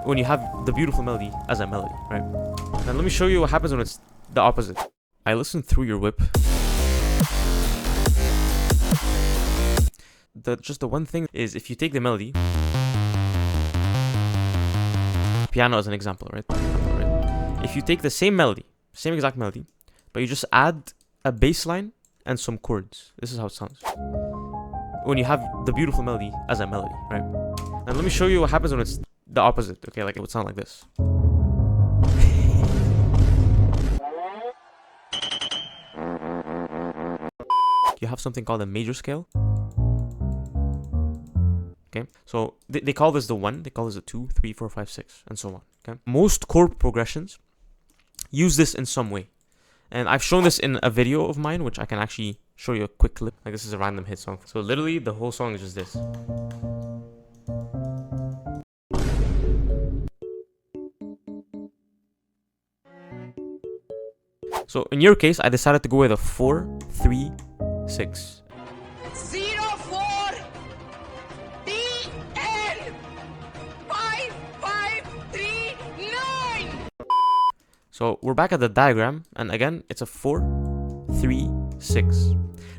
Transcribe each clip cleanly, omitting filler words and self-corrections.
when you have the beautiful melody as a melody, right? Now let me show you what happens when it's the opposite. I listen through your whip. Just the one thing is, if you take the melody, piano as an example, right? If you take the same melody, same exact melody, but you just add a bass line and some chords, this is how it sounds. When you have the beautiful melody as a melody, right? Now let me show you what happens when it's the opposite, okay? Like it would sound like this. You have something called a major scale. Okay, so they call this the 1, they call this a 2, 3, 4, 5, 6, and so on. Okay, most chord progressions use this in some way, and I've shown this in a video of mine, which I can actually show you a quick clip. Like, this is a random hit song, so literally the whole song is just this. So in your case, I decided to go with a 4, 3, 6. 0, 4, DL 5, 5, 3, 9. So we're back at the diagram, and again, it's a 4, 3, 6.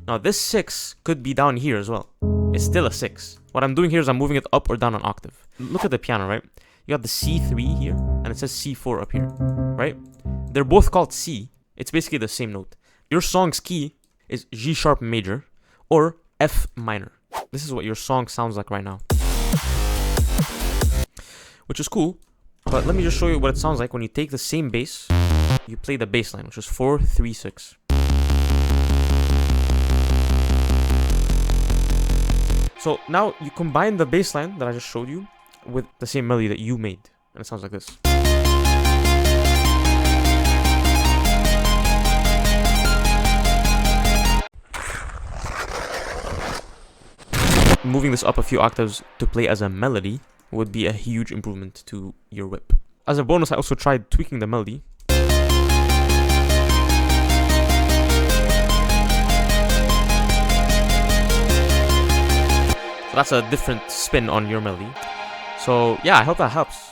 Now this 6 could be down here as well. It's still a 6. What I'm doing here is I'm moving it up or down an octave. Look at the piano, right? You got the C3 here, and it says C4 up here, right? They're both called C. It's basically the same note. Your song's key is G sharp major or F minor. This is what your song sounds like right now, which is cool. But let me just show you what it sounds like when you take the same bass, you play the bass line, which is 4, 3, 6. So now you combine the bass line that I just showed you with the same melody that you made, and it sounds like this. Moving this up a few octaves to play as a melody would be a huge improvement to your whip. As a bonus, I also tried tweaking the melody. So that's a different spin on your melody. So yeah, I hope that helps.